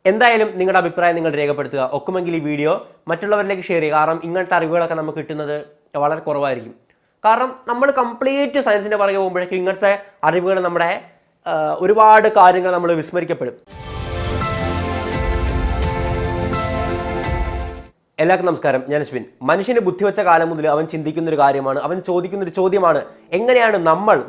എന്തായാലും നിങ്ങളുടെ അഭിപ്രായം നിങ്ങൾ രേഖപ്പെടുത്തുക. ഒക്കുമെങ്കിൽ ഈ വീഡിയോ മറ്റുള്ളവരിലേക്ക് ഷെയർ ചെയ്യുക. കാരണം ഇങ്ങനത്തെ അറിവുകളൊക്കെ നമുക്ക് കിട്ടുന്നത് വളരെ കുറവായിരിക്കും. കാരണം നമ്മൾ കംപ്ലീറ്റ് സയൻസിൻ്റെ പുറകെ പോകുമ്പോഴേക്കും ഇങ്ങനത്തെ അറിവുകൾ നമ്മുടെ ഒരുപാട് കാര്യങ്ങൾ നമ്മൾ വിസ്മരിക്കപ്പെടും. എല്ലാവർക്കും നമസ്കാരം, ഞാൻ അശ്വിൻ. മനുഷ്യന് ബുദ്ധി വെച്ച കാലം മുതൽ അവൻ ചിന്തിക്കുന്നൊരു കാര്യമാണ്, അവൻ ചോദിക്കുന്നൊരു ചോദ്യമാണ്, എങ്ങനെയാണ്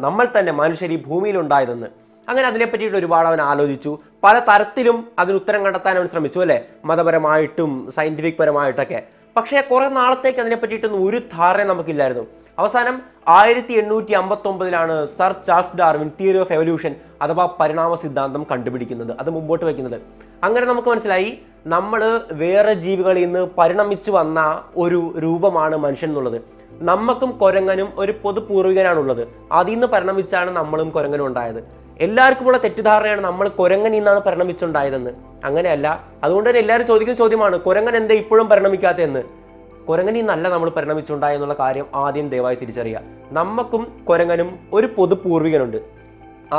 നമ്മൾ തന്നെ മനുഷ്യർ ഈ ഭൂമിയിലുണ്ടായതെന്ന്. അങ്ങനെ അതിനെപ്പറ്റിയിട്ട് ഒരുപാട് അവൻ ആലോചിച്ചു. പല തരത്തിലും അതിന് ഉത്തരം കണ്ടെത്താൻ അവൻ ശ്രമിച്ചു, അല്ലേ? മതപരമായിട്ടും സയന്റിഫിക് പരമായിട്ടൊക്കെ. പക്ഷേ കുറെ നാളത്തേക്ക് അതിനെ പറ്റിയിട്ടൊന്നും ഒരു ധാരണ നമുക്കില്ലായിരുന്നു. അവസാനം 1859 sir Charles Darwin theory of evolution അഥവാ പരിണാമ സിദ്ധാന്തം കണ്ടുപിടിക്കുന്നത്, അത് മുമ്പോട്ട് വയ്ക്കുന്നത്. അങ്ങനെ നമുക്ക് മനസ്സിലായി നമ്മൾ വേറെ ജീവികളിൽ നിന്ന് പരിണമിച്ചു വന്ന ഒരു രൂപമാണ് മനുഷ്യൻ എന്നുള്ളത്. നമുക്കും കുരങ്ങനും ഒരു പൊതു പൂർവികനാണുള്ളത്. അതിൽ നിന്ന് പരിണമിച്ചാണ് നമ്മളും കുരങ്ങനും ഉണ്ടായത്. എല്ലാവർക്കും ഉള്ള തെറ്റിദ്ധാരണയാണ് നമ്മൾ കുരങ്ങനിൽ നിന്നാണ് പരിണമിച്ചുണ്ടായതെന്ന്. അങ്ങനെയല്ല. അതുകൊണ്ട് തന്നെ എല്ലാവരും ചോദിക്കുന്ന ചോദ്യമാണ്, കുരങ്ങൻ എന്താ ഇപ്പോഴും പരിണമിക്കാത്തതെന്ന്. കുരങ്ങനിൽ നിന്നല്ല നമ്മൾ പരിണമിച്ചുണ്ടായെന്നുള്ള കാര്യം ആദ്യം ദയവായി തിരിച്ചറിയുക. നമുക്കും കുരങ്ങനും ഒരു പൊതു പൂർവികനുണ്ട്.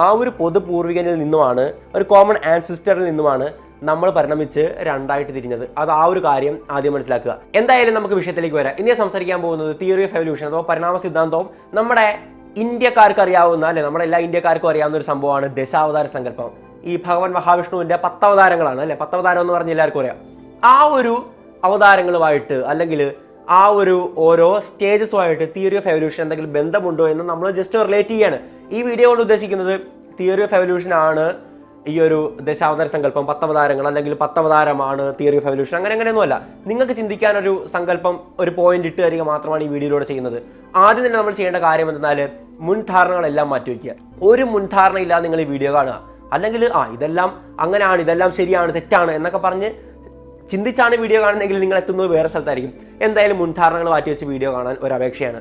ആ ഒരു പൊതു പൂർവികനിൽ നിന്നുമാണ്, ഒരു കോമൺ ആൻസിസ്റ്ററിൽ നിന്നുമാണ് നമ്മൾ പരിണമിച്ച് രണ്ടായിട്ട് തിരിഞ്ഞത്. അത് ആ ഒരു കാര്യം ആദ്യം മനസ്സിലാക്കുക. എന്തായാലും നമുക്ക് വിഷയത്തിലേക്ക് വരാം. ഇന്ന് സംസാരിക്കാൻ പോകുന്നത് തിയറി ഓഫ് എവല്യൂഷൻ അഥവാ പരിണാമ സിദ്ധാന്തവും നമ്മുടെ ഇന്ത്യക്കാർക്ക് അറിയാവുന്ന, അല്ലെ, നമ്മുടെ എല്ലാ ഇന്ത്യക്കാർക്കും അറിയാവുന്ന ഒരു സംഭവമാണ് ദശാവതാര സങ്കല്പം. ഈ ഭഗവാൻ മഹാവിഷ്ണുവിന്റെ 10 അവതാരങ്ങളാണ്, അല്ലെ? 10 അവതാരം എന്ന് പറഞ്ഞ് എല്ലാവർക്കും അറിയാം. ആ ഒരു അവതാരങ്ങളുമായിട്ട് അല്ലെങ്കിൽ ആ ഒരു ഓരോ സ്റ്റേജസുമായിട്ട് തിയറി ഓഫ് എവല്യൂഷൻ എന്തെങ്കിലും ബന്ധമുണ്ടോ എന്ന് നമ്മൾ ജസ്റ്റ് റിലേറ്റ് ചെയ്യാണ്. ഈ വീഡിയോ കൊണ്ട് ഉദ്ദേശിക്കുന്നത് തിയറി ഓഫ് എവല്യൂഷൻ ആണ് ഈ ഒരു ദശാവതാര സങ്കല്പം, 10 അവതാരങ്ങൾ അല്ലെങ്കിൽ 10 അവതാരമാണ് തിയറി ഓഫ് എവല്യൂഷൻ. അങ്ങനെയൊന്നുമല്ല. നിങ്ങൾക്ക് ചിന്തിക്കാൻ ഒരു സങ്കല്പം, ഒരു പോയിന്റ് ഇട്ട് തരിക മാത്രമാണ് ഈ വീഡിയോയിലൂടെ ചെയ്യുന്നത്. ആദ്യം തന്നെ നമ്മൾ ചെയ്യേണ്ട കാര്യം എന്തെന്നാൽ മുൻധാരണകളെല്ലാം മാറ്റിവെക്കുക. ഒരു മുൻധാരണയില്ലാതെ നിങ്ങൾ ഈ വീഡിയോ കാണുക. അല്ലെങ്കിൽ ഇതെല്ലാം അങ്ങനെയാണ്, ഇതെല്ലാം ശരിയാണ്, തെറ്റാണ് എന്നൊക്കെ പറഞ്ഞ് ചിന്തിച്ചാണ് വീഡിയോ കാണുന്നതെങ്കിൽ നിങ്ങൾ എത്തുന്നത് വേറെ സ്ഥലത്തായിരിക്കും. എന്തായാലും മുൻധാരണകൾ മാറ്റിവെച്ച് വീഡിയോ കാണാൻ ഒരു അപേക്ഷയാണ്.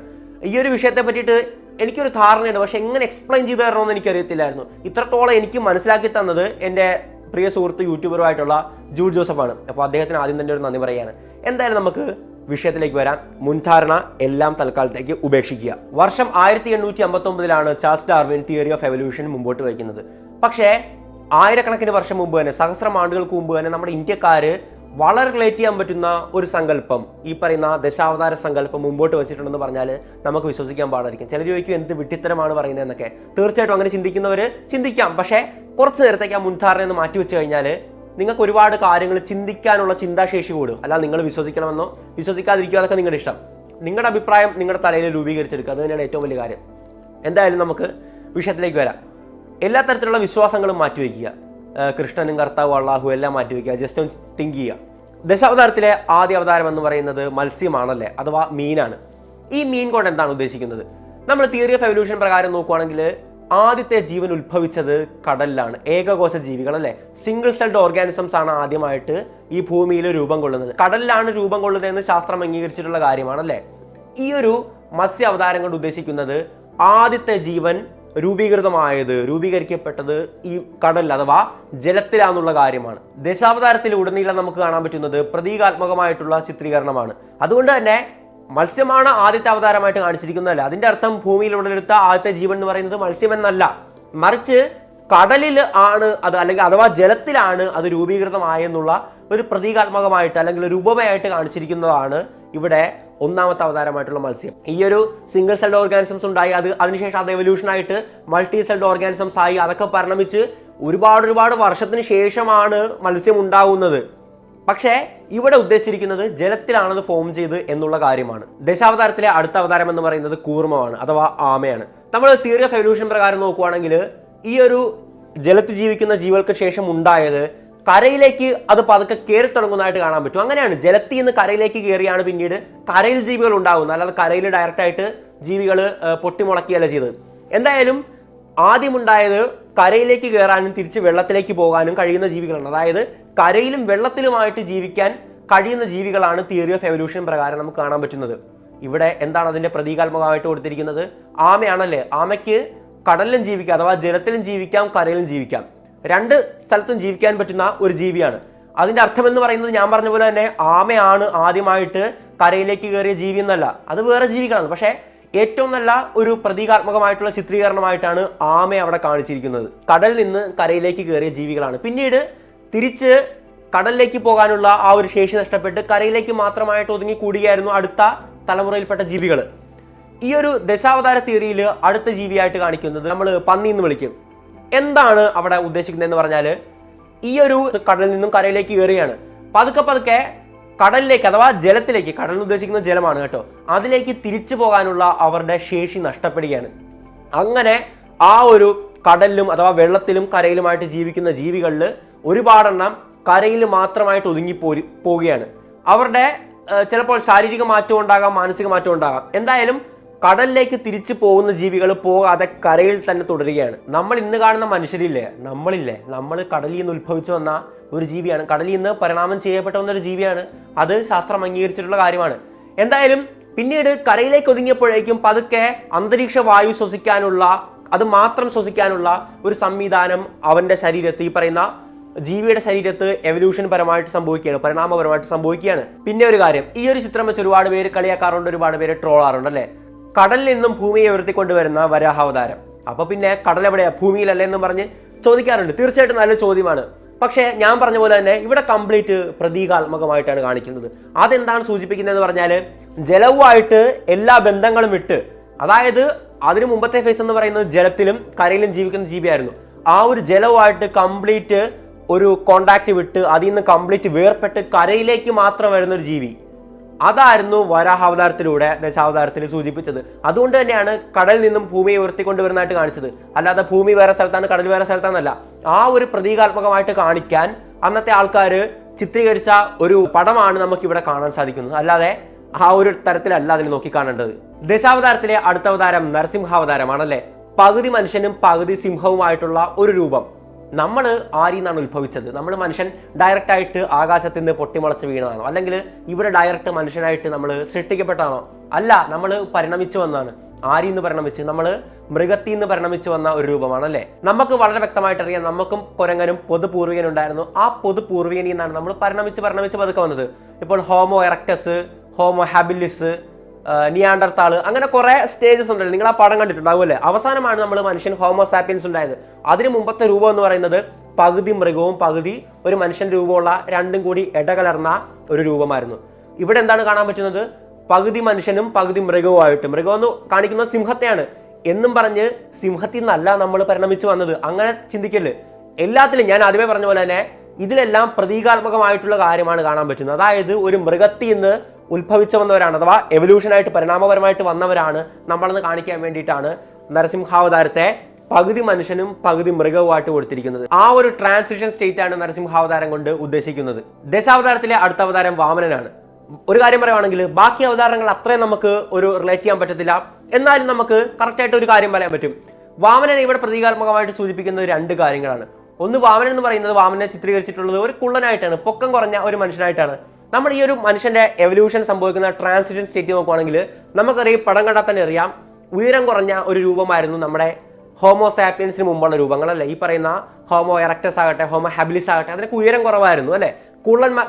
ഈ ഒരു വിഷയത്തെ പറ്റിയിട്ട് എനിക്കൊരു ധാരണയുണ്ട്, പക്ഷെ എങ്ങനെ എക്സ്പ്ലെയിൻ ചെയ്ത് തരണമെന്ന് എനിക്കറിയത്തില്ലായിരുന്നു. ഇത്രത്തോളം എനിക്ക് മനസ്സിലാക്കി തന്നത് എൻ്റെ പ്രിയ സുഹൃത്ത് യൂട്യൂബറുമായിട്ടുള്ള ജൂഡ് ജോസഫാണ്. അപ്പോൾ അദ്ദേഹത്തിന് ആദ്യം തന്നെ ഒരു നന്ദി പറയുകയാണ്. എന്തായാലും നമുക്ക് വിഷയത്തിലേക്ക് വരാം. മുൻധാരണ എല്ലാം തൽക്കാലത്തേക്ക് ഉപേക്ഷിക്കുക. വർഷം 1859 Charles Darwin theory of evolution മുമ്പോട്ട് വയ്ക്കുന്നത്. പക്ഷേ ആയിരക്കണക്കിന് വർഷം മുമ്പ് തന്നെ, സഹസ്രം ആണ്ടുകൾക്ക് മുമ്പ് തന്നെ നമ്മുടെ ഇന്ത്യക്കാര് വളരെ റിലേറ്റ് ചെയ്യാൻ പറ്റുന്ന ഒരു സങ്കല്പം, ഈ പറയുന്ന ദശാവതാര സങ്കല്പം മുമ്പോട്ട് വെച്ചിട്ടുണ്ടെന്ന് പറഞ്ഞാൽ നമുക്ക് വിശ്വസിക്കാൻ പാടായിരിക്കും. ചിലർ ചോദിക്കും എന്ത് വിഡ്ഢിത്തരമാണ് പറയുന്നത് എന്നൊക്കെ. തീർച്ചയായിട്ടും അങ്ങനെ ചിന്തിക്കുന്നവർ ചിന്തിക്കാം. പക്ഷേ കുറച്ച് നേരത്തേക്ക് ആ മുൻധാരണ എന്ന് മാറ്റി വെച്ച് കഴിഞ്ഞാൽ നിങ്ങൾക്ക് ഒരുപാട് കാര്യങ്ങൾ ചിന്തിക്കാനുള്ള ചിന്താശേഷി കൂടും. അല്ലാതെ നിങ്ങൾ വിശ്വസിക്കണമെന്നോ വിശ്വസിക്കാതിരിക്കുക, അതൊക്കെ നിങ്ങളുടെ ഇഷ്ടം. നിങ്ങളുടെ അഭിപ്രായം നിങ്ങളുടെ തലയിൽ രൂപീകരിച്ചെടുക്കുക, അത് തന്നെയാണ് ഏറ്റവും വലിയ കാര്യം. എന്തായാലും നമുക്ക് വിഷയത്തിലേക്ക് വരാം. എല്ലാ തരത്തിലുള്ള വിശ്വാസങ്ങളും മാറ്റിവെക്കുക. കൃഷ്ണനും കർത്താവും അള്ളാഹു എല്ലാം മാറ്റിവെക്കുക. ജസ്റ്റ് ഒന്ന് തിങ്ക് ചെയ്യുക. ദശാവതാരത്തിലെ ആദ്യ അവതാരം എന്ന് പറയുന്നത് മത്സ്യമാണല്ലേ, അഥവാ മീനാണ്. ഈ മീൻ കൊണ്ട് എന്താണ് ഉദ്ദേശിക്കുന്നത്? നമ്മൾ തിയറി ഓഫ് എവല്യൂഷൻ പ്രകാരം നോക്കുകയാണെങ്കിൽ ആദ്യത്തെ ജീവൻ ഉത്ഭവിച്ചത് കടലിലാണ്. ഏകകോശ ജീവികൾ, അല്ലെ? സിംഗിൾ സെൽഡ് ഓർഗാനിസംസ് ആണ് ആദ്യമായിട്ട് ഈ ഭൂമിയിൽ രൂപം കൊള്ളുന്നത്. കടലിലാണ് രൂപം കൊള്ളുന്നതെന്ന് ശാസ്ത്രം അംഗീകരിച്ചിട്ടുള്ള കാര്യമാണ്, അല്ലേ? ഈ ഒരു മത്സ്യ അവതാരം കൊണ്ട് ഉദ്ദേശിക്കുന്നത് ആദ്യത്തെ ജീവൻ രൂപീകരിക്കപ്പെട്ടത് ഈ കടൽ അഥവാ ജലത്തിലാന്നുള്ള കാര്യമാണ്. ദശാവതാരത്തിൽ ഉടനീളം നമുക്ക് കാണാൻ പറ്റുന്നത് പ്രതീകാത്മകമായിട്ടുള്ള ചിത്രീകരണമാണ്. അതുകൊണ്ട് തന്നെ മത്സ്യമാണ് ആദ്യത്തെ അവതാരമായിട്ട് കാണിച്ചിരിക്കുന്നതല്ല. അതിന്റെ അർത്ഥം ഭൂമിയിൽ ഉടലെടുത്ത ആദ്യത്തെ ജീവൻ എന്ന് പറയുന്നത് മത്സ്യമെന്നല്ല, മറിച്ച് കടലിൽ ആണ് അത്, അല്ലെങ്കിൽ അഥവാ ജലത്തിലാണ് അത് രൂപീകൃതമായെന്നുള്ള ഒരു പ്രതീകാത്മകമായിട്ട് അല്ലെങ്കിൽ ഒരു ഉപമയായിട്ട് കാണിച്ചിരിക്കുന്നതാണ് ഇവിടെ ഒന്നാമത്തെ അവതാരമായിട്ടുള്ള മത്സ്യം. ഈ ഒരു സിംഗിൾ സെൽഡ് ഓർഗാനിസംസ് ഉണ്ടായി, അതിനുശേഷം അത് എവല്യൂഷനായിട്ട് മൾട്ടി സെൽഡ് ഓർഗാനിസംസ് ആയി, അതൊക്കെ പരിണമിച്ച് ഒരുപാട് വർഷത്തിന് ശേഷമാണ് മത്സ്യം ഉണ്ടാവുന്നത്. പക്ഷേ ഇവിടെ ഉദ്ദേശിച്ചിരിക്കുന്നത് ജലത്തിലാണത് ഫോം ചെയ്ത് എന്നുള്ള കാര്യമാണ്. ദശാവതാരത്തിലെ അടുത്ത അവതാരം എന്ന് പറയുന്നത് കൂർമ്മമാണ്, അഥവാ ആമയാണ്. നമ്മൾ തിയറി ഓഫ് എവല്യൂഷൻ പ്രകാരം നോക്കുകയാണെങ്കിൽ ഈ ഒരു ജലത്തിൽ ജീവിക്കുന്ന ജീവികൾക്ക് ശേഷം ഉണ്ടായത് കരയിലേക്ക് അത് പതുക്കെ കയറി തുടങ്ങുന്നതായിട്ട് കാണാൻ പറ്റും. അങ്ങനെയാണ്, ജലത്തിൽ നിന്ന് കരയിലേക്ക് കയറിയാണ് പിന്നീട് കരയിൽ ജീവികൾ ഉണ്ടാകുന്നത്. അല്ലാതെ കരയിൽ ഡയറക്റ്റായിട്ട് ജീവികൾ പൊട്ടിമുളക്കുകയല്ല ചെയ്തത്. എന്തായാലും ആദ്യമുണ്ടായത് കരയിലേക്ക് കയറാനും തിരിച്ച് വെള്ളത്തിലേക്ക് പോകാനും കഴിയുന്ന ജീവികളാണ്. അതായത് കരയിലും വെള്ളത്തിലുമായിട്ട് ജീവിക്കാൻ കഴിയുന്ന ജീവികളാണ് തിയറി ഓഫ് എവല്യൂഷൻ പ്രകാരം നമുക്ക് കാണാൻ പറ്റുന്നത്. ഇവിടെ എന്താണ് അതിന്റെ പ്രതീകാത്മകമായിട്ട് കൊടുത്തിരിക്കുന്നത്? ആമയാണല്ലേ. ആമയ്ക്ക് കടലിലും ജീവിക്കാം, അഥവാ ജലത്തിലും ജീവിക്കാം, കരയിലും ജീവിക്കാം. രണ്ട് സ്ഥലത്തും ജീവിക്കാൻ പറ്റുന്ന ഒരു ജീവിയാണ്. അതിന്റെ അർത്ഥം എന്ന് പറയുന്നത് ഞാൻ പറഞ്ഞ പോലെ തന്നെ ആമയാണ് ആദ്യമായിട്ട് കരയിലേക്ക് കയറിയ ജീവി എന്നല്ല, അത് വേറെ ജീവികളാണ്. പക്ഷേ ഏറ്റവും നല്ല ഒരു പ്രതീകാത്മകമായിട്ടുള്ള ചിത്രീകരണമായിട്ടാണ് ആമയെ അവിടെ കാണിച്ചിരിക്കുന്നത്. കടലിൽ നിന്ന് കരയിലേക്ക് കയറിയ ജീവികളാണ്. പിന്നീട് തിരിച്ച് കടലിലേക്ക് പോകാനുള്ള ആ ഒരു ശേഷി നഷ്ടപ്പെട്ട് കരയിലേക്ക് മാത്രമായിട്ട് ഒതുങ്ങി കൂടുകയായിരുന്നു അടുത്ത തലമുറയിൽപ്പെട്ട ജീവികൾ. ഈ ഒരു ദശാവതാര തിയറിയിൽ അടുത്ത ജീവിയായിട്ട് കാണിക്കുന്നത് നമ്മൾ പന്നി എന്ന് വിളിക്കും. എന്താണ് അവിടെ ഉദ്ദേശിക്കുന്നതെന്ന് പറഞ്ഞാൽ, ഈ ഒരു കടലിൽ നിന്നും കരയിലേക്ക് കയറുകയാണ്. പതുക്കെ പതുക്കെ കടലിലേക്ക് അഥവാ ജലത്തിലേക്ക്, കടൽ എന്ന് ഉദ്ദേശിക്കുന്ന ജലമാണ് കേട്ടോ, അതിലേക്ക് തിരിച്ചു പോകാനുള്ള അവരുടെ ശേഷി നഷ്ടപ്പെടുകയാണ്. അങ്ങനെ ആ ഒരു കടലിലും അഥവാ വെള്ളത്തിലും കരയിലുമായിട്ട് ജീവിക്കുന്ന ജീവികളിൽ ഒരുപാടെണ്ണം കരയിൽ മാത്രമായിട്ട് ഒതുങ്ങി പോവുകയാണ്. അവരുടെ ചിലപ്പോൾ ശാരീരിക മാറ്റം ഉണ്ടാകാം, മാനസിക മാറ്റം ഉണ്ടാകാം. എന്തായാലും കടലിലേക്ക് തിരിച്ചു പോകുന്ന ജീവികൾ പോകാതെ കരയിൽ തന്നെ തുടരുകയാണ്. നമ്മൾ ഇന്ന് കാണുന്ന മനുഷ്യരില്ലേ, നമ്മൾ കടലിൽ നിന്ന് ഉത്ഭവിച്ചു വന്ന ഒരു ജീവിയാണ്, കടലിൽ നിന്ന് പരിണാമം ചെയ്യപ്പെട്ട വന്നൊരു ജീവിയാണ്. അത് ശാസ്ത്രം അംഗീകരിച്ചിട്ടുള്ള കാര്യമാണ്. എന്തായാലും പിന്നീട് കരയിലേക്ക് ഒതുങ്ങിയപ്പോഴേക്കും പതുക്കെ അന്തരീക്ഷ വായു ശ്വസിക്കാനുള്ള, അത് മാത്രം ശ്വസിക്കാനുള്ള ഒരു സംവിധാനം അവന്റെ ശരീരത്ത്, ഈ പറയുന്ന ജീവിയുടെ ശരീരത്ത് എവല്യൂഷൻ പരമായിട്ട് സംഭവിക്കുകയാണ്, പരിണാമപരമായിട്ട് സംഭവിക്കുകയാണ്. പിന്നെ ഒരു കാര്യം, ഈ ഒരു ചിത്രം വെച്ച് ഒരുപാട് പേര് കളിയാക്കാറുണ്ട്, ഒരുപാട് പേര് ട്രോളാറുണ്ട് അല്ലെ. കടലിൽ നിന്നും ഭൂമിയെ ഉയർത്തിക്കൊണ്ടുവരുന്ന വരാഹാവതാരം, അപ്പൊ പിന്നെ കടൽ എവിടെയാ, ഭൂമിയിലല്ലേ എന്ന് പറഞ്ഞ് ചോദിക്കാറുണ്ട്. തീർച്ചയായിട്ടും നല്ല ചോദ്യമാണ്. പക്ഷേ ഞാൻ പറഞ്ഞ പോലെ തന്നെ ഇവിടെ കംപ്ലീറ്റ് പ്രതീകാത്മകമായിട്ടാണ് കാണിക്കുന്നത്. അതെന്താണ് സൂചിപ്പിക്കുന്നതെന്ന് പറഞ്ഞാൽ, ജലവുമായിട്ട് എല്ലാ ബന്ധങ്ങളും വിട്ട്, അതായത് അതിനു മുമ്പത്തെ ഫേസ് എന്ന് പറയുന്നത് ജലത്തിലും കരയിലും ജീവിക്കുന്ന ജീവിയായിരുന്നു. ആ ഒരു ജലവുമായിട്ട് കംപ്ലീറ്റ് ഒരു കോണ്ടാക്ട് വിട്ട് അതിൽ നിന്ന് കംപ്ലീറ്റ് വേർപെട്ട് കരയിലേക്ക് മാത്രം വരുന്ന ഒരു ജീവി, അതായിരുന്നു വരാഹാവതാരത്തിലൂടെ ദശാവതാരത്തിൽ സൂചിപ്പിച്ചത്. അതുകൊണ്ട് തന്നെയാണ് കടലിൽ നിന്നും ഭൂമിയെ ഉയർത്തിക്കൊണ്ടുവരുന്നതായിട്ട് കാണിച്ചത്. അല്ലാതെ ഭൂമി വേറെ സ്ഥലത്താണ്, കടൽ വേറെ സ്ഥലത്താണെന്നല്ല. ആ ഒരു പ്രതീകാത്മകമായിട്ട് കാണിക്കാൻ അന്നത്തെ ആൾക്കാർ ചിത്രീകരിച്ച ഒരു പടമാണ് നമുക്ക് ഇവിടെ കാണാൻ സാധിക്കുന്നത്. അല്ലാതെ ആ ഒരു തരത്തിലല്ല അതിനെ നോക്കി കാണേണ്ടത്. ദശാവതാരത്തിലെ അടുത്ത അവതാരം നരസിംഹാവതാരമാണല്ലേ. പകുതി മനുഷ്യനും പകുതി സിംഹവുമായിട്ടുള്ള ഒരു രൂപം. നമ്മൾ ആരിൽ നിന്നാണ് ഉത്ഭവിച്ചത്? നമ്മൾ മനുഷ്യൻ ഡയറക്റ്റ് ആയിട്ട് ആകാശത്തിൽ നിന്ന് പൊട്ടിമുളച്ച് വീണതാണോ, അല്ലെങ്കിൽ ഇവിടെ ഡയറക്റ്റ് മനുഷ്യനായിട്ട് നമ്മൾ സൃഷ്ടിക്കപ്പെട്ടാണോ? അല്ല, നമ്മൾ പരിണമിച്ചു വന്നാണ്. ആരിൽ നിന്ന് പരിണമിച്ച്? നമ്മൾ മൃഗത്തിൽ നിന്ന് പരിണമിച്ചു വന്ന ഒരു രൂപമാണല്ലേ. നമുക്ക് വളരെ വ്യക്തമായിട്ട് അറിയാം, നമുക്കും കുരങ്ങനും പൊതുപൂർവികൻ ഉണ്ടായിരുന്നു. ആ പൊതുപൂർവികനിൽ നിന്നാണ് നമ്മൾ പരിണമിച്ച് പതുക്കെ വന്നത്. ഇപ്പോൾ ഹോമോ എറക്ടസ്, ഹോമോ ഹാബിലിസ്, നിയാണ്ടർത്താള്, അങ്ങനെ കുറെ സ്റ്റേജസ് ഉണ്ടല്ലോ. നിങ്ങൾ ആ പടം കണ്ടിട്ടുണ്ടാവും അല്ലേ. അവസാനമാണ് നമ്മൾ മനുഷ്യൻ ഹോമോസാപ്പിയൻസ് ഉണ്ടായത്. അതിന് മുമ്പത്തെ രൂപം എന്ന് പറയുന്നത് പകുതി മൃഗവും പകുതി ഒരു മനുഷ്യൻ രൂപമുള്ള രണ്ടും കൂടി ഇടകലർന്ന ഒരു രൂപമായിരുന്നു. ഇവിടെ എന്താണ് കാണാൻ പറ്റുന്നത്? പകുതി മനുഷ്യനും പകുതി മൃഗവുമായിട്ട്. മൃഗം എന്ന് കാണിക്കുന്നത് സിംഹത്തെയാണ് എന്നും പറഞ്ഞ് സിംഹത്തിൽ നിന്നല്ല നമ്മൾ പരിണമിച്ചു വന്നത്. അങ്ങനെ ചിന്തിക്കല്. എല്ലാത്തിലും ഞാൻ ആദ്യമേ പറഞ്ഞ പോലെ തന്നെ ഇതിലെല്ലാം പ്രതീകാത്മകമായിട്ടുള്ള കാര്യമാണ് കാണാൻ പറ്റുന്നത്. അതായത് ഒരു മൃഗത്തിൽ നിന്ന് ഉത്ഭവിച്ചു വന്നവരാണ്, അഥവാ എവല്യൂഷനായിട്ട് പരിണാമപരമായിട്ട് വന്നവരാണ് നമ്മളെന്ന് കാണിക്കാൻ വേണ്ടിയിട്ടാണ് നരസിംഹാവതാരത്തെ പകുതി മനുഷ്യനും പകുതി മൃഗവുമായിട്ട് കൊടുത്തിരിക്കുന്നത്. ആ ഒരു ട്രാൻസിഷൻ സ്റ്റേറ്റ് ആണ് നരസിംഹാവതാരം കൊണ്ട് ഉദ്ദേശിക്കുന്നത്. ദശാവതാരത്തിലെ അടുത്ത അവതാരം വാമനനാണ്. ഒരു കാര്യം പറയുവാണെങ്കിൽ ബാക്കി അവതാരങ്ങൾ അത്രയും നമുക്ക് ഒരു റിലേറ്റ് ചെയ്യാൻ പറ്റത്തില്ല. എന്നാലും നമുക്ക് കറക്റ്റായിട്ട് ഒരു കാര്യം പറയാൻ പറ്റും. വാമനനെ ഇവിടെ പ്രതീകാത്മകമായിട്ട് സൂചിപ്പിക്കുന്നത് രണ്ട് കാര്യങ്ങളാണ്. ഒന്ന്, വാമനൻ എന്ന് പറയുന്നത് വാമനെ ചിത്രീകരിച്ചിട്ടുള്ളത് ഒരു കുള്ളനായിട്ടാണ്, പൊക്കം കുറഞ്ഞ ഒരു മനുഷ്യനായിട്ടാണ്. നമ്മൾ ഈ ഒരു മനുഷ്യന്റെ എവല്യൂഷൻ സംഭവിക്കുന്ന ട്രാൻസിഷൻ സ്റ്റേറ്റ് നോക്കുവാണെങ്കിൽ നമുക്കറിയാം, പടം കണ്ടാൽ തന്നെ അറിയാം, ഉയരം കുറഞ്ഞ ഒരു രൂപമായിരുന്നു നമ്മുടെ ഹോമോസാപ്പിയൻസിന് മുമ്പുള്ള രൂപങ്ങളല്ലേ. ഈ പറയുന്ന ഹോമോ എറക്ടസ് ആകട്ടെ, ഹോമോ ഹാബിലിസ് ആകട്ടെ, അതിനൊക്കെ ഉയരം കുറവായിരുന്നു അല്ലെ,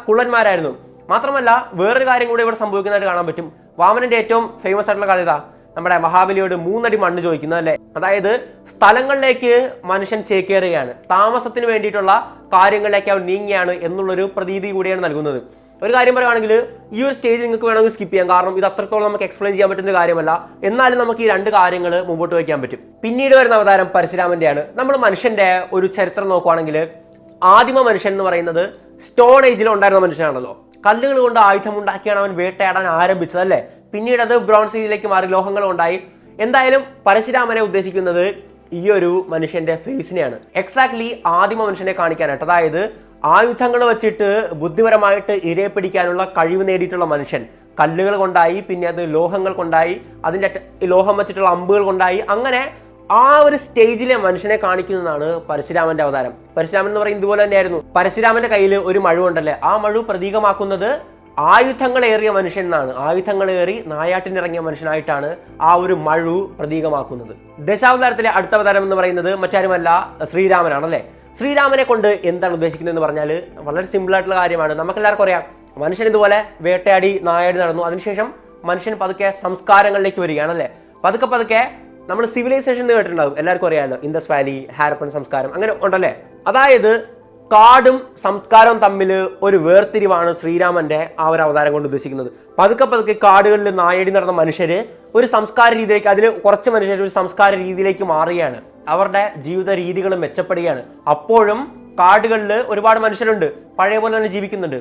കുള്ളന്മാരായിരുന്നു. മാത്രമല്ല വേറൊരു കാര്യം കൂടി ഇവിടെ സംഭവിക്കുന്നതായിട്ട് കാണാൻ പറ്റും. വാമനന്റെ ഏറ്റവും ഫേമസ് ആയിട്ടുള്ള കഥ ഇതാ, നമ്മുടെ മഹാബലിയോട് 3 അടി മണ്ണ് ചോദിക്കുന്നത് അല്ലെ. അതായത് സ്ഥലങ്ങളിലേക്ക് മനുഷ്യൻ ചേക്കേറുകയാണ്, താമസത്തിന് വേണ്ടിയിട്ടുള്ള കാര്യങ്ങളിലേക്ക് അവൻ നീങ്ങിയാണ് എന്നുള്ളൊരു പ്രതീതി കൂടിയാണ് നൽകുന്നത്. ഒരു കാര്യം പറയുകയാണെങ്കിൽ ഈ ഒരു സ്റ്റേജ് നിങ്ങൾക്ക് വേണമെങ്കിൽ സ്കിപ്പ് ചെയ്യാം, കാരണം ഇത് അത്രത്തോളം നമുക്ക് എക്സ്പ്ലെയിൻ ചെയ്യാൻ പറ്റുന്ന കാര്യമല്ല. എന്നാലും നമുക്ക് ഈ രണ്ട് കാര്യങ്ങൾ മുമ്പോട്ട് വയ്ക്കാൻ പറ്റും. പിന്നീട് വരുന്ന അവതാരം പരശുരാമന്റെയാണ്. നമ്മൾ മനുഷ്യന്റെ ഒരു ചരിത്രം നോക്കുവാണെങ്കിൽ ആദിമ മനുഷ്യൻ എന്ന് പറയുന്നത് സ്റ്റോൺ ഏജിൽ ഉണ്ടായിരുന്ന മനുഷ്യനാണല്ലോ. കല്ലുകൾ കൊണ്ട് ആയുധം ഉണ്ടാക്കിയാണ് അവൻ വേട്ടയാടാൻ ആരംഭിച്ചത് അല്ലേ. പിന്നീട് അത് ബ്രോൺസ് ഏജിലേക്ക് മാറി, ലോഹങ്ങൾ ഉണ്ടായി. എന്തായാലും പരശുരാമനെ ഉദ്ദേശിക്കുന്നത് ഈ ഒരു മനുഷ്യന്റെ ഫേസിനെയാണ്, എക്സാക്ട്ലി ആദിമ മനുഷ്യനെ കാണിക്കാനായിട്ട്. അതായത് ആയുധങ്ങൾ വെച്ചിട്ട് ബുദ്ധിപരമായിട്ട് ഇരയെ പിടിക്കാനുള്ള കഴിവ് നേടിയിട്ടുള്ള മനുഷ്യൻ. കല്ലുകൾ കൊണ്ടായി, പിന്നെ അത് ലോഹങ്ങൾ കൊണ്ടായി, അതിൻ്റെ ലോഹം വെച്ചിട്ടുള്ള അമ്പുകൾ കൊണ്ടായി, അങ്ങനെ ആ ഒരു സ്റ്റേജിലെ മനുഷ്യനെ കാണിക്കുന്നതാണ് പരശുരാമന്റെ അവതാരം. പരശുരാമൻ എന്ന് പറയുന്നത് ഇതുപോലെ തന്നെയായിരുന്നു. പരശുരാമന്റെ കയ്യിൽ ഒരു മഴുവുണ്ടല്ലേ, ആ മഴു പ്രതീകമാക്കുന്നത് ആയുധങ്ങളേറിയ മനുഷ്യൻ എന്നാണ്. ആയുധങ്ങളേറി നായാട്ടിനിറങ്ങിയ മനുഷ്യനായിട്ടാണ് ആ ഒരു മഴു പ്രതീകമാക്കുന്നത്. ദശാവതാരത്തിലെ അടുത്ത അവതാരം എന്ന് പറയുന്നത് മറ്റാരുമല്ല, ശ്രീരാമനാണല്ലേ. ശ്രീരാമനെ കൊണ്ട് എന്താണ് ഉദ്ദേശിക്കുന്നതെന്ന് പറഞ്ഞാൽ വളരെ സിമ്പിൾ ആയിട്ടുള്ള കാര്യമാണ്. നമുക്കെല്ലാവർക്കും അറിയാം, മനുഷ്യൻ ഇതുപോലെ വേട്ടയാടി നായാടി നടന്നു. അതിനുശേഷം മനുഷ്യൻ പതുക്കെ സംസ്കാരങ്ങളിലേക്ക് വരികയാണല്ലേ. പതുക്കെ നമ്മൾ സിവിലൈസേഷൻ കേട്ടിട്ടുണ്ടാകും, എല്ലാവർക്കും അറിയാമല്ലോ. ഇൻഡസ് വാലി, ഹാരപ്പൻ സംസ്കാരം, അങ്ങനെ ഉണ്ടല്ലേ. അതായത് കാടും സംസ്കാരവും തമ്മിൽ ഒരു വേർതിരിവാണ് ശ്രീരാമന്റെ ആ ഒരു അവതാരം കൊണ്ട് ഉദ്ദേശിക്കുന്നത്. പതുക്കെ പതുക്കെ കാടുകളിൽ നായടി നടന്ന മനുഷ്യര് ഒരു സംസ്കാര രീതിയിലേക്ക്, അതിൽ കുറച്ച് മനുഷ്യർ ഒരു സംസ്കാര രീതിയിലേക്ക് മാറുകയാണ്. അവരുടെ ജീവിത രീതികൾ മെച്ചപ്പെടുകയാണ്. അപ്പോഴും കാടുകളിൽ ഒരുപാട് മനുഷ്യരുണ്ട്, പഴയ പോലെ തന്നെ ജീവിക്കുന്നുണ്ട്.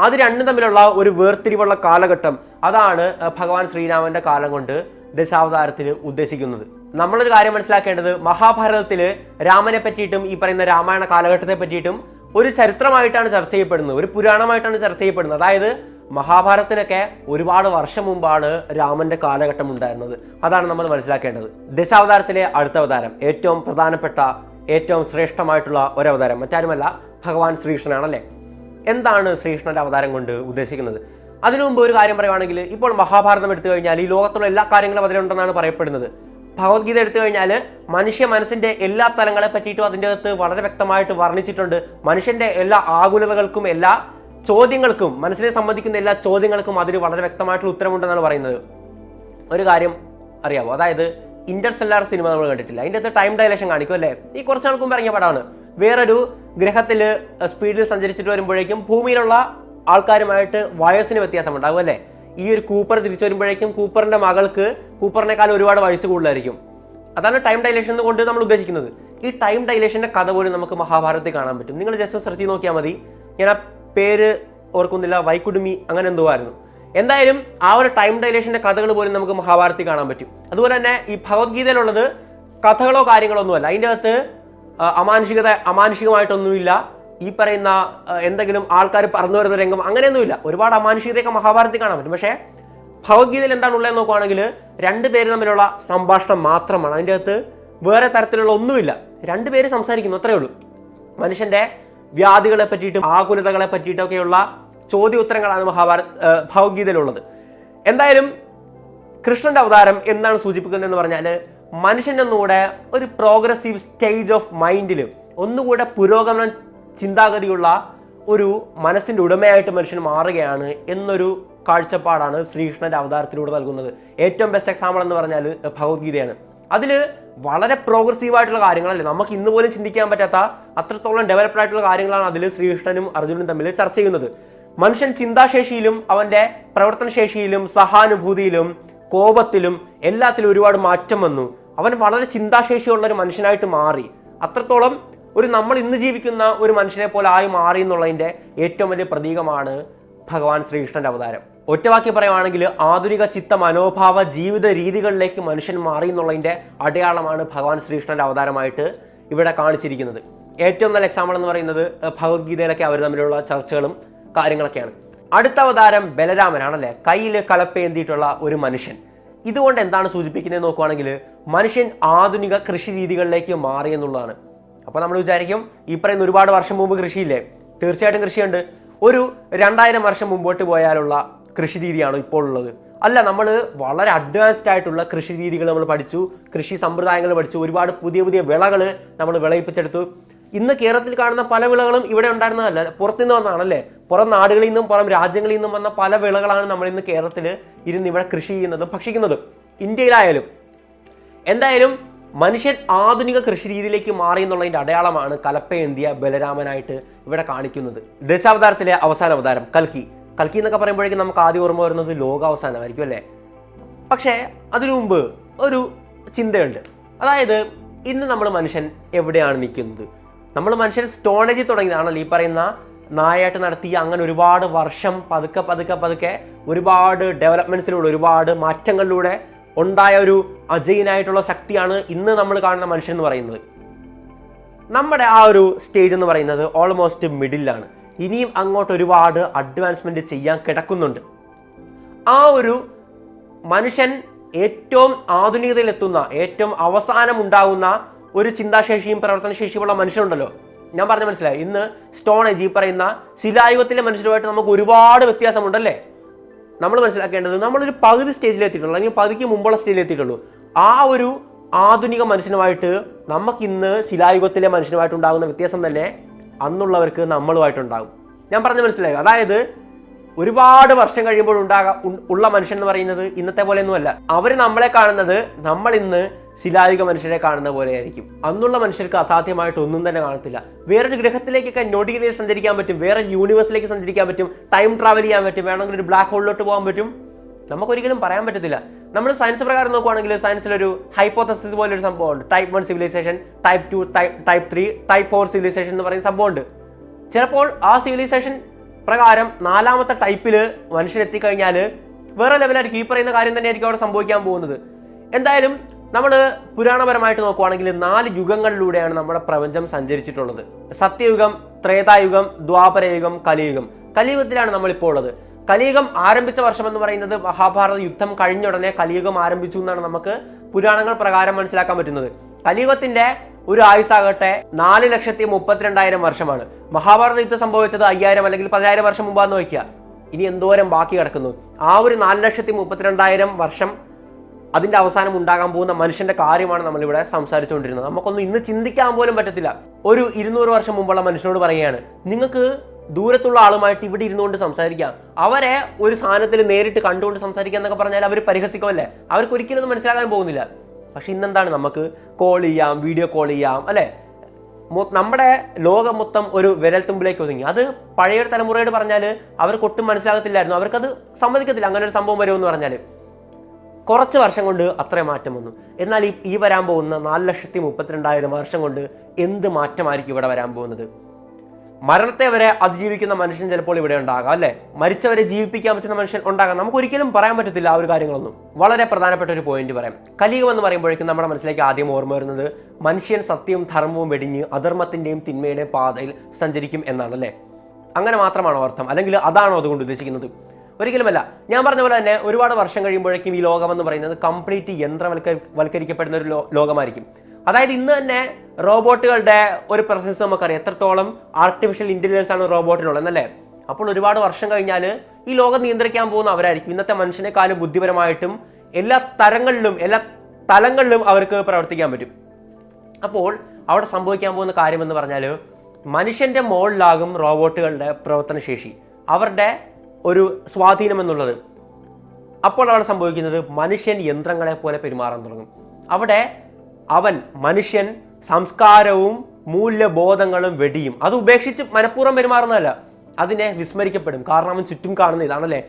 അത് രണ്ടും തമ്മിലുള്ള ഒരു വേർതിരിവുള്ള കാലഘട്ടം, അതാണ് ഭഗവാൻ ശ്രീരാമന്റെ കാലം കൊണ്ട് ദശാവതാരത്തിൽ ഉദ്ദേശിക്കുന്നത്. നമ്മളൊരു കാര്യം മനസ്സിലാക്കേണ്ടത്, മഹാഭാരതത്തില് രാമനെ പറ്റിയിട്ടും ഈ പറയുന്ന രാമായണ കാലഘട്ടത്തെ പറ്റിയിട്ടും ഒരു ചരിത്രമായിട്ടാണ് ചർച്ച ചെയ്യപ്പെടുന്നത്, ഒരു പുരാണമായിട്ടാണ് ചർച്ച ചെയ്യപ്പെടുന്നത്. അതായത് മഹാഭാരതത്തിനൊക്കെ ഒരുപാട് വർഷം മുമ്പാണ് രാമന്റെ കാലഘട്ടം ഉണ്ടായിരുന്നത്. അതാണ് നമ്മൾ മനസ്സിലാക്കേണ്ടത്. ദശാവതാരത്തിലെ അടുത്ത അവതാരം, ഏറ്റവും പ്രധാനപ്പെട്ട, ഏറ്റവും ശ്രേഷ്ഠമായിട്ടുള്ള ഒരവതാരം മറ്റാരുമല്ല, ഭഗവാൻ ശ്രീകൃഷ്ണനാണല്ലേ. എന്താണ് ശ്രീകൃഷ്ണന്റെ അവതാരം കൊണ്ട് ഉദ്ദേശിക്കുന്നത്? അതിനു മുമ്പ് ഒരു കാര്യം പറയുവാണെങ്കിൽ, ഇപ്പോൾ മഹാഭാരതം എടുത്തു കഴിഞ്ഞാൽ ഈ ലോകത്തുള്ള എല്ലാ കാര്യങ്ങളും അതിലുണ്ടെന്നാണ് പറയപ്പെടുന്നത്. ഭഗവത്ഗീത എടുത്തു കഴിഞ്ഞാൽ മനുഷ്യ മനസ്സിന്റെ എല്ലാ തലങ്ങളെ പറ്റിയിട്ടും അതിൻ്റെ അകത്ത് വളരെ വ്യക്തമായിട്ട് വർണ്ണിച്ചിട്ടുണ്ട്. മനുഷ്യന്റെ എല്ലാ ആകുലതകൾക്കും, എല്ലാ ചോദ്യങ്ങൾക്കും, മനസ്സിനെ സംബന്ധിക്കുന്ന എല്ലാ ചോദ്യങ്ങൾക്കും അതിൽ വളരെ വ്യക്തമായിട്ടുള്ള ഉത്തരമുണ്ടെന്നാണ് പറയുന്നത്. ഒരു കാര്യം അറിയാവോ? അതായത് ഇന്റർസ്റ്റെല്ലാർ സിനിമ നമ്മൾ കണ്ടിട്ടില്ല, അതിൻ്റെ അകത്ത് ടൈം ഡയലേഷൻ കാണിക്കും അല്ലേ? ഈ കുറച്ച് നാൾക്ക് മുമ്പ് ഇറങ്ങിയ പടമാണ്. വേറൊരു ഗ്രഹത്തിൽ സ്പീഡിൽ സഞ്ചരിച്ചിട്ട് വരുമ്പോഴേക്കും ഭൂമിയിലുള്ള ആൾക്കാരുമായിട്ട് വയസ്സിന് വ്യത്യാസം ഉണ്ടാകും അല്ലേ? ഈ ഒരു കൂപ്പർ തിരിച്ചു വരുമ്പോഴേക്കും കൂപ്പറിന്റെ മകൾക്ക് കൂപ്പറിനേക്കാൾ ഒരുപാട് വയസ്സ് കൂടുതലായിരിക്കും. അതാണ് ടൈം ഡയലേഷൻ കൊണ്ട് നമ്മൾ ഉദ്ദേശിക്കുന്നത്. ഈ ടൈം ഡയലേഷന്റെ കഥ പോലും നമുക്ക് മഹാഭാരതത്തിൽ കാണാൻ പറ്റും. നിങ്ങൾ ജസ്റ്റ് സെർച്ച് ചെയ്ത് നോക്കിയാൽ മതി. ഞാൻ ആ പേര് ഓർക്കുന്നില്ല, വൈക്കുടുമി അങ്ങനെ എന്തോ ആയിരുന്നു. എന്തായാലും ആ ഒരു ടൈം ഡയലേഷന്റെ കഥകൾ പോലും നമുക്ക് മഹാഭാരതത്തിൽ കാണാൻ പറ്റും. അതുപോലെ തന്നെ ഈ ഭഗവത്ഗീതയിലുള്ളത് കഥകളോ കാര്യങ്ങളോ ഒന്നുമല്ല. അതിൻ്റെ അകത്ത് അമാനുഷികമായിട്ടൊന്നുമില്ല. ഈ പറയുന്ന എന്തെങ്കിലും ആൾക്കാർ പറഞ്ഞു വരുന്ന രംഗം അങ്ങനെയൊന്നുമില്ല. ഒരുപാട് അമാനുഷികതയൊക്കെ മഹാഭാരതത്തിൽ കാണാൻ പറ്റും. പക്ഷേ ഭഗവത്ഗീതയിൽ എന്താണ് ഉള്ളതെന്ന് നോക്കുകയാണെങ്കിൽ രണ്ടുപേര് തമ്മിലുള്ള സംഭാഷണം മാത്രമാണ്. അതിൻ്റെ അകത്ത് വേറെ തരത്തിലുള്ള ഒന്നുമില്ല. രണ്ടുപേര് സംസാരിക്കുന്നു, അത്രയേ ഉള്ളൂ. മനുഷ്യന്റെ വ്യാധികളെ പറ്റിയിട്ടും ആകുലതകളെ പറ്റിയിട്ടൊക്കെയുള്ള ചോദ്യോത്തരങ്ങളാണ് ഭഗവത്ഗീതയിലുള്ളത്. എന്തായാലും കൃഷ്ണന്റെ അവതാരം എന്താണ് സൂചിപ്പിക്കുന്നതെന്ന് പറഞ്ഞാൽ, മനുഷ്യനൊന്നുകൂടെ ഒരു പ്രോഗ്രസീവ് സ്റ്റേജ് ഓഫ് മൈൻഡിൽ ഒന്നുകൂടെ പുരോഗമന ചിന്താഗതിയുള്ള ഒരു മനസ്സിന്റെ ഉടമയായിട്ട് മനുഷ്യൻ മാറുകയാണ് എന്നൊരു കാഴ്ചപ്പാടാണ് ശ്രീകൃഷ്ണന്റെ അവതാരത്തിലൂടെ നൽകുന്നത്. ഏറ്റവും ബെസ്റ്റ് എക്സാമ്പിൾ എന്ന് പറഞ്ഞാൽ ഭഗവത്ഗീതയാണ്. അതിൽ വളരെ പ്രോഗ്രസീവ് ആയിട്ടുള്ള കാര്യങ്ങളല്ലേ, നമുക്ക് ഇന്ന് പോലും ചിന്തിക്കാൻ പറ്റാത്ത അത്രത്തോളം ഡെവലപ്ഡ് ആയിട്ടുള്ള കാര്യങ്ങളാണ് അതിൽ ശ്രീകൃഷ്ണനും അർജുനനും തമ്മിൽ ചർച്ച ചെയ്യുന്നത്. മനുഷ്യൻ ചിന്താശേഷിയിലും അവന്റെ പ്രവർത്തനശേഷിയിലും സഹാനുഭൂതിയിലും കോപത്തിലും എല്ലാത്തിലും ഒരുപാട് മാറ്റം വന്നു. അവൻ വളരെ ചിന്താശേഷിയുള്ള ഒരു മനുഷ്യനായിട്ട് മാറി. അത്രത്തോളം ഒരു നമ്മൾ ഇന്ന് ജീവിക്കുന്ന ഒരു മനുഷ്യനെ പോലെ ആയി മാറി എന്നുള്ളതിൻ്റെ ഏറ്റവും വലിയ പ്രതീകമാണ് ഭഗവാൻ ശ്രീകൃഷ്ണന്റെ അവതാരം. ഒറ്റവാക്കി പറയുവാണെങ്കിൽ ആധുനിക ചിത്ത മനോഭാവ ജീവിത രീതികളിലേക്ക് മനുഷ്യൻ മാറി എന്നുള്ളതിൻ്റെ അടയാളമാണ് ഭഗവാൻ ശ്രീകൃഷ്ണന്റെ അവതാരമായിട്ട് ഇവിടെ കാണിച്ചിരിക്കുന്നത്. ഏറ്റവും നല്ല എക്സാമ്പിൾ എന്ന് പറയുന്നത് ഭഗവത്ഗീതയിലൊക്കെ അവർ തമ്മിലുള്ള ചർച്ചകളും കാര്യങ്ങളൊക്കെയാണ്. അടുത്ത അവതാരം ബലരാമനാണല്ലേ, കയ്യിൽ കലപ്പേന്തിയിട്ടുള്ള ഒരു മനുഷ്യൻ. ഇതുകൊണ്ട് എന്താണ് സൂചിപ്പിക്കുന്നത് നോക്കുവാണെങ്കിൽ മനുഷ്യൻ ആധുനിക കൃഷി രീതികളിലേക്ക് മാറി എന്നുള്ളതാണ്. അപ്പോൾ നമ്മൾ വിചാരിക്കും ഈ പറയുന്ന ഒരുപാട് വർഷം മുമ്പ് കൃഷിയില്ലേ? തീർച്ചയായിട്ടും കൃഷിയുണ്ട്. ഒരു 2000 വർഷം മുമ്പോട്ട് പോയാലുള്ള കൃഷി രീതിയാണോ ഇപ്പോൾ ഉള്ളത്? അല്ല, നമ്മൾ വളരെ അഡ്വാൻസ്ഡ് ആയിട്ടുള്ള കൃഷി രീതികൾ നമ്മൾ പഠിച്ചു, കൃഷി സമ്പ്രദായങ്ങൾ പഠിച്ചു, ഒരുപാട് പുതിയ പുതിയ വിളകൾ നമ്മൾ വിളയിപ്പിച്ചെടുത്തു. ഇന്ന് കേരളത്തിൽ കാണുന്ന പല വിളകളും ഇവിടെ ഉണ്ടായിരുന്നതല്ല, പുറത്തുനിന്ന് വന്നതാണല്ലേ. പുറം നാടുകളിൽ നിന്നും പുറം രാജ്യങ്ങളിൽ നിന്നും വന്ന പല വിളകളാണ് നമ്മൾ ഇന്ന് കേരളത്തിൽ ഇരുന്ന് ഇവിടെ കൃഷി ചെയ്യുന്നതും ഭക്ഷിക്കുന്നതും, ഇന്ത്യയിലായാലും. എന്തായാലും മനുഷ്യൻ ആധുനിക കൃഷി രീതിയിലേക്ക് മാറി എന്നുള്ളതിൻ്റെ അടയാളമാണ് കലപ്പയേന്തിയ ബലരാമനായിട്ട് ഇവിടെ കാണിക്കുന്നത്. ദശാവതാരത്തിലെ അവസാന അവതാരം കൽക്കി. കൽക്കി എന്നൊക്കെ പറയുമ്പോഴേക്കും നമുക്ക് ആദ്യം ഓർമ്മ വരുന്നത് ലോകാവസാനമായിരിക്കും അല്ലേ? പക്ഷേ അതിനു മുമ്പ് ഒരു ചിന്തയുണ്ട്. അതായത് ഇന്ന് നമ്മൾ മനുഷ്യൻ എവിടെയാണ് നിൽക്കുന്നത്? നമ്മൾ മനുഷ്യൻ സ്റ്റോണേജിൽ തുടങ്ങിയതാണല്ലോ ഈ പറയുന്ന നായായിട്ട് നടത്തി അങ്ങനെ ഒരുപാട് വർഷം പതുക്കെ പതുക്കെ പതുക്കെ ഒരുപാട് ഡെവലപ്മെന്റ്സിലൂടെ ഒരുപാട് മാറ്റങ്ങളിലൂടെ ഉണ്ടായ ഒരു അജയ്യനായിട്ടുള്ള ശക്തിയാണ് ഇന്ന് നമ്മൾ കാണുന്ന മനുഷ്യൻ എന്ന് പറയുന്നത്. നമ്മുടെ ആ ഒരു സ്റ്റേജ് എന്ന് പറയുന്നത് ഓൾമോസ്റ്റ് മിഡിലാണ്. ഇനിയും അങ്ങോട്ട് ഒരുപാട് അഡ്വാൻസ്മെന്റ് ചെയ്യാൻ കിടക്കുന്നുണ്ട്. ആ ഒരു മനുഷ്യൻ ഏറ്റവും ആധുനികതയിലെത്തുന്ന, ഏറ്റവും അവസാനം ഉണ്ടാകുന്ന ഒരു ചിന്താശേഷിയും പ്രവർത്തനശേഷിയുമുള്ള മനുഷ്യനുണ്ടല്ലോ, ഞാൻ പറഞ്ഞ മനസ്സിലായി. ഇന്ന് സ്റ്റോൺ ഏജ് ഈ പറയുന്ന ശിലായുഗത്തിലെ മനുഷ്യരുമായിട്ട് നമുക്ക് ഒരുപാട് വ്യത്യാസമുണ്ടല്ലേ. നമ്മൾ മനസ്സിലാക്കേണ്ടത് നമ്മളൊരു പകുതി സ്റ്റേജിലെത്തിയിട്ടുള്ളൂ, അല്ലെങ്കിൽ പകുതിക്ക് മുമ്പുള്ള സ്റ്റേജിലെത്തിയിട്ടുള്ളൂ. ആ ഒരു ആധുനിക മനുഷ്യനുമായിട്ട് നമുക്കിന്ന് ശിലായുഗത്തിലെ മനുഷ്യനുമായിട്ടുണ്ടാകുന്ന വ്യത്യാസം തന്നെ അന്നുള്ളവർക്ക് നമ്മളുമായിട്ടുണ്ടാകും. ഞാൻ പറഞ്ഞ മനസ്സിലായി. അതായത് ഒരുപാട് വർഷം കഴിയുമ്പോൾ ഉള്ള മനുഷ്യൻ എന്ന് പറയുന്നത് ഇന്നത്തെ പോലെ ഒന്നുമല്ല. അവർ നമ്മളെ കാണുന്നത് നമ്മൾ ഇന്ന് ശിലായുഗ മനുഷ്യരെ കാണുന്ന പോലെ ആയിരിക്കും. അന്നുള്ള മനുഷ്യർക്ക് അസാധ്യമായിട്ട് ഒന്നും തന്നെ കാണത്തില്ല. വേറൊരു ഗ്രഹത്തിലേക്കൊക്കെ ഞൊടിയിലേക്ക് സഞ്ചരിക്കാൻ പറ്റും, വേറെ യൂണിവേഴ്സിലേക്ക് സഞ്ചരിക്കാൻ പറ്റും, ടൈം ട്രാവൽ ചെയ്യാൻ പറ്റും, വേണമെങ്കിൽ ഒരു ബ്ലാക്ക് ഹോളിലോട്ട് പോകാൻ പറ്റും. നമുക്കൊരിക്കലും പറയാൻ പറ്റത്തില്ല. നമ്മൾ സയൻസ് പ്രകാരം നോക്കുവാണെങ്കിൽ സയൻസിലൊരു ഹൈപ്പോത്തസിസ് പോലൊരു സംഭവമുണ്ട്. Type 1 civilisation, type 2, type 3, type 4 civilisation എന്ന് പറയുന്ന സംഭവമുണ്ട്. ചിലപ്പോൾ ആ സിവിലൈസേഷൻ പ്രകാരം 4ാമത്തെ ടൈപ്പിൽ മനുഷ്യൻ എത്തിക്കഴിഞ്ഞാൽ വേറെ ലെവലായിരിക്കും. ഈ പറയുന്ന കാര്യം തന്നെയായിരിക്കും അവിടെ സംഭവിക്കാൻ പോകുന്നത്. എന്തായാലും നമ്മൾ പുരാണപരമായിട്ട് നോക്കുവാണെങ്കിൽ 4 യുഗങ്ങളിലൂടെയാണ് നമ്മുടെ പ്രപഞ്ചം സഞ്ചരിച്ചിട്ടുള്ളത്. സത്യയുഗം, ത്രേതായുഗം, ദ്വാപരയുഗം, കലിയുഗം. കലിയുഗത്തിലാണ് നമ്മളിപ്പോൾ ഉള്ളത്. കലിയുഗം ആരംഭിച്ച വർഷം എന്ന് പറയുന്നത് മഹാഭാരത യുദ്ധം കഴിഞ്ഞ ഉടനെ കലിയുഗം ആരംഭിച്ചു എന്നാണ് നമുക്ക് പുരാണങ്ങൾ പ്രകാരം മനസ്സിലാക്കാൻ പറ്റുന്നത്. കലിയുഗത്തിന്റെ ഒരു ആയുസാകട്ടെ 4,32,000 വർഷമാണ്. മഹാഭാരത യുദ്ധം സംഭവിച്ചത് 5000 അല്ലെങ്കിൽ 10,000 വർഷം മുമ്പാന്ന് വയ്ക്കുക. ഇനി എന്തോരം ബാക്കി കിടക്കുന്നു? ആ ഒരു 4,32,000 വർഷം അതിന്റെ അവസാനം ഉണ്ടാകാൻ പോകുന്ന മനുഷ്യന്റെ കാര്യമാണ് നമ്മളിവിടെ സംസാരിച്ചുകൊണ്ടിരുന്നത്. നമുക്കൊന്നും ഇന്ന് ചിന്തിക്കാൻ പോലും പറ്റത്തില്ല. ഒരു 200 വർഷം മുമ്പുള്ള മനുഷ്യനോട് പറയുകയാണ്, നിങ്ങൾക്ക് ദൂരത്തുള്ള ആളുമായിട്ട് ഇവിടെ ഇരുന്നുകൊണ്ട് സംസാരിക്കാം, അവരെ ഒരു സാധനത്തിൽ നേരിട്ട് കണ്ടുകൊണ്ട് സംസാരിക്കുക എന്നൊക്കെ പറഞ്ഞാൽ അവർ പരിഹസിക്കുമല്ലേ? അവർക്ക് ഒരിക്കലും ഒന്നും മനസ്സിലാക്കാൻ പോകുന്നില്ല. പക്ഷെ ഇന്നെന്താണ്, നമുക്ക് കോൾ ചെയ്യാം, വീഡിയോ കോൾ ചെയ്യാം, അല്ലെ? നമ്മുടെ ലോകം മൊത്തം ഒരു വിരൽത്തുമ്പിലേക്ക് ഒതുങ്ങി. അത് പഴയ തലമുറയോട് പറഞ്ഞാൽ അവർക്ക് ഒട്ടും മനസ്സിലാകത്തില്ലായിരുന്നു. അവർക്കത് സമ്മതിക്കത്തില്ല അങ്ങനെ ഒരു സംഭവം വരുമെന്ന് പറഞ്ഞാൽ. കുറച്ച് വർഷം കൊണ്ട് അത്രയും മാറ്റം വന്നു. എന്നാൽ ഈ വരാൻ പോകുന്ന 4,32,000 വർഷം കൊണ്ട് എന്ത് മാറ്റമായിരിക്കും ഇവിടെ വരാൻ പോകുന്നത്? മരണത്തെ വരെ അതിജീവിക്കുന്ന മനുഷ്യൻ ചിലപ്പോൾ ഇവിടെ ഉണ്ടാകാം, അല്ലെ? മരിച്ചവരെ ജീവിപ്പിക്കാൻ പറ്റുന്ന മനുഷ്യൻ ഉണ്ടാകാം. നമുക്ക് ഒരിക്കലും പറയാൻ പറ്റത്തില്ല ആ ഒരു കാര്യങ്ങളൊന്നും. വളരെ പ്രധാനപ്പെട്ട ഒരു പോയിന്റ് പറയാം. കലിയുഗം എന്ന് പറയുമ്പോഴേക്കും നമ്മുടെ മനസ്സിലേക്ക് ആദ്യം ഓർമ്മ വരുന്നത് മനുഷ്യൻ സത്യവും ധർമ്മവും വെടിഞ്ഞ് അധർമ്മത്തിന്റെയും തിന്മയുടെയും പാതയിൽ സഞ്ചരിക്കും എന്നാണ്, അല്ലെ? അങ്ങനെ മാത്രമാണോ അർത്ഥം? അല്ലെങ്കിൽ അതാണോ അതുകൊണ്ട് ഉദ്ദേശിക്കുന്നത്? ഒരിക്കലുമല്ല. ഞാൻ പറഞ്ഞ പോലെ തന്നെ ഒരുപാട് വർഷം കഴിയുമ്പോഴേക്കും ഈ ലോകം എന്ന് പറയുന്നത് കംപ്ലീറ്റ് യന്ത്രവൽക്കരിക്കപ്പെടുന്ന ഒരു ലോകമായിരിക്കും. അതായത് ഇന്ന് തന്നെ റോബോട്ടുകളുടെ ഒരു പ്രസൻസ് നമുക്കറിയാം. എത്രത്തോളം ആർട്ടിഫിഷ്യൽ ഇന്റലിജൻസ് ആണ് റോബോട്ടിനുള്ളത് എന്നല്ലേ? അപ്പോൾ ഒരുപാട് വർഷം കഴിഞ്ഞാൽ ഈ ലോകം നിയന്ത്രിക്കാൻ പോകുന്ന അവരായിരിക്കും. ഇന്നത്തെ മനുഷ്യനെക്കാളും ബുദ്ധിപരമായിട്ടും എല്ലാ തലങ്ങളിലും അവർക്ക് പ്രവർത്തിക്കാൻ പറ്റും. അപ്പോൾ അവിടെ സംഭവിക്കാൻ പോകുന്ന കാര്യം എന്ന് പറഞ്ഞാൽ മനുഷ്യന്റെ മുകളിലാകും റോബോട്ടുകളുടെ പ്രവർത്തനശേഷി, അവരുടെ ഒരു സ്വാധീനം എന്നുള്ളത്. അപ്പോൾ അവിടെ സംഭവിക്കുന്നത് മനുഷ്യൻ യന്ത്രങ്ങളെ പോലെ പെരുമാറാൻ തുടങ്ങും. അവിടെ മനുഷ്യൻ സംസ്കാരവും മൂല്യബോധങ്ങളും വെടിയും. അത് ഉപേക്ഷിച്ച് മനഃപൂർവ്വം പെരുമാറുന്നതല്ല, അതിനെ വിസ്മരിക്കപ്പെടും. കാരണം അവൻ ചുറ്റും കാണുന്ന ഇതാണല്ലേ.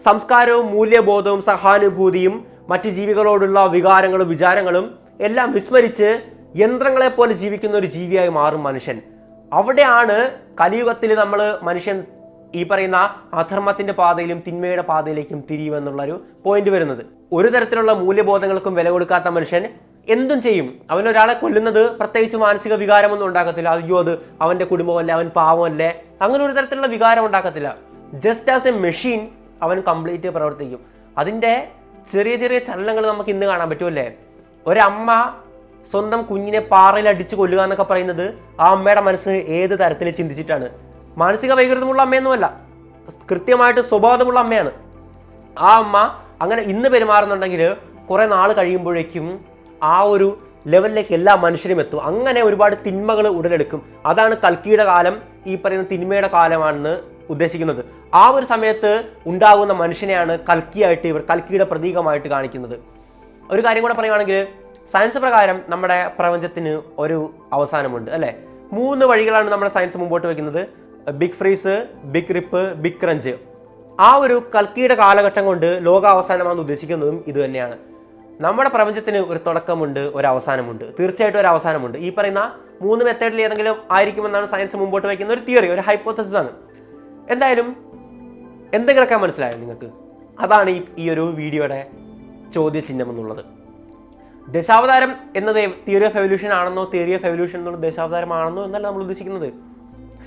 സംസ്കാരവും മൂല്യബോധവും സഹാനുഭൂതിയും മറ്റ് ജീവികളോടുള്ള വികാരങ്ങളും വിചാരങ്ങളും എല്ലാം വിസ്മരിച്ച് യന്ത്രങ്ങളെ പോലെ ജീവിക്കുന്ന ഒരു ജീവിയായി മാറും മനുഷ്യൻ. അവിടെയാണ് കലിയുഗത്തിൽ മനുഷ്യൻ ഈ പറയുന്ന അധർമ്മത്തിന്റെ പാതയിലും തിന്മയുടെ പാതയിലേക്കും തിരിയുമെന്നുള്ളൊരു പോയിന്റ് വരുന്നത്. ഒരു തരത്തിലുള്ള മൂല്യബോധങ്ങൾക്കും വില കൊടുക്കാത്ത മനുഷ്യൻ എന്തും ചെയ്യും. അവനൊരാളെ കൊല്ലുന്നത് പ്രത്യേകിച്ച് മാനസിക വികാരമൊന്നും ഉണ്ടാക്കത്തില്ല. അയ്യോ അത് അവന്റെ കുടുംബമല്ലേ, അവൻ പാവമല്ലേ, അങ്ങനെ ഒരു തരത്തിലുള്ള വികാരം ഉണ്ടാക്കത്തില്ല. ജസ്റ്റ് ആസ് എ മെഷീൻ അവൻ കംപ്ലീറ്റ് പ്രവർത്തിക്കും. അതിൻ്റെ ചെറിയ ചെറിയ ചലനങ്ങൾ നമുക്ക് ഇന്ന് കാണാൻ പറ്റുമല്ലേ? ഒരമ്മ സ്വന്തം കുഞ്ഞിനെ പാറയിൽ അടിച്ച് കൊല്ലുക എന്നൊക്കെ പറയുന്നത് ആ അമ്മയുടെ മനസ്സ് ഏത് തരത്തിൽ ചിന്തിച്ചിട്ടാണ്? മാനസിക വൈകൃതമുള്ള അമ്മയൊന്നുമല്ല, കൃത്യമായിട്ട് സ്വഭാവമുള്ള അമ്മയാണ്. ആ അമ്മ അങ്ങനെ ഇന്ന് പെരുമാറുന്നുണ്ടെങ്കിൽ കുറെ നാൾ കഴിയുമ്പോഴേക്കും ആ ഒരു ലെവലിലേക്ക് എല്ലാ മനുഷ്യരും എത്തും. അങ്ങനെ ഒരുപാട് തിന്മകൾ ഉടലെടുക്കും. അതാണ് കൽക്കിയുടെ കാലം, ഈ പറയുന്ന തിന്മയുടെ കാലമാണെന്ന് ഉദ്ദേശിക്കുന്നത്. ആ ഒരു സമയത്ത് ഉണ്ടാകുന്ന മനുഷ്യനെയാണ് കൽക്കിയുടെ പ്രതീകമായിട്ട് കാണിക്കുന്നത്. ഒരു കാര്യം കൂടെ പറയുകയാണെങ്കിൽ, സയൻസ് പ്രകാരം നമ്മുടെ പ്രപഞ്ചത്തിന് ഒരു അവസാനമുണ്ട്, അല്ലേ? 3 വഴികളാണ് നമ്മുടെ സയൻസ് മുമ്പോട്ട് വയ്ക്കുന്നത്: big freeze, big rip, big crunch. ആ ഒരു കൽക്കിയുടെ കാലഘട്ടം കൊണ്ട് ലോകാവസാനമാണെന്ന് ഉദ്ദേശിക്കുന്നതും ഇത് തന്നെയാണ്. നമ്മുടെ പ്രപഞ്ചത്തിന് ഒരു തുടക്കമുണ്ട്, ഒരു അവസാനമുണ്ട്. തീർച്ചയായിട്ടും ഒരു അവസാനമുണ്ട്. ഈ പറയുന്ന 3 മെത്തേഡിൽ ഏതെങ്കിലും ആയിരിക്കുമെന്നാണ് സയൻസ് മുമ്പോട്ട് വയ്ക്കുന്ന ഒരു തിയറി, ഒരു ഹൈപ്പോത്തസിസ് ആണ്. എന്തായാലും എന്തെങ്കിലുമൊക്കെ മനസ്സിലായോ നിങ്ങൾക്ക്? അതാണ് ഈ ഒരു വീഡിയോയുടെ ചോദ്യചിഹ്നം എന്നുള്ളത്. ദശാവതാരം എന്നത് തിയറി ഓഫ് എവല്യൂഷൻ ആണെന്നോ, തിയറി ഓഫ് എവല്യൂഷൻ എന്നുള്ളത് ദശാവതാരമാണെന്നോ എന്നല്ല നമ്മൾ ഉദ്ദേശിക്കുന്നത്.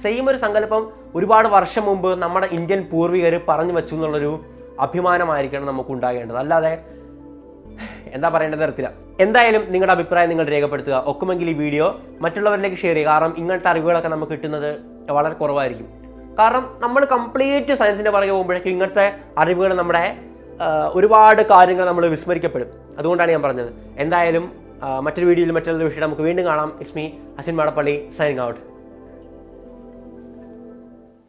സെയിം ഒരു സങ്കല്പം ഒരുപാട് വർഷം മുമ്പ് നമ്മുടെ ഇന്ത്യൻ പൂർവികർ പറഞ്ഞു വെച്ചു എന്നുള്ളൊരു അഭിമാനമായിരിക്കണം നമുക്ക് ഉണ്ടാകേണ്ടത്. അല്ലാതെ എന്താ പറയേണ്ടത് അറിയത്തില്ല. എന്തായാലും നിങ്ങളുടെ അഭിപ്രായം നിങ്ങൾ രേഖപ്പെടുത്തുക. ഒക്കുമെങ്കിൽ ഈ വീഡിയോ മറ്റുള്ളവരിലേക്ക് ഷെയർ ചെയ്യുക. കാരണം ഇങ്ങനത്തെ അറിവുകളൊക്കെ നമുക്ക് കിട്ടുന്നത് വളരെ കുറവായിരിക്കും. കാരണം നമ്മൾ കംപ്ലീറ്റ് സയൻസിൻ്റെ പുറകെ പോകുമ്പോഴേക്കും ഇങ്ങനത്തെ അറിവുകൾ നമ്മുടെ ഒരുപാട് കാര്യങ്ങൾ നമ്മൾ വിസ്മരിക്കപ്പെടും. അതുകൊണ്ടാണ് ഞാൻ പറഞ്ഞത്. എന്തായാലും മറ്റൊരു വീഡിയോയിൽ മറ്റൊരു വിഷയം നമുക്ക് വീണ്ടും കാണാം. It's me Ashwin Madappally, signing out.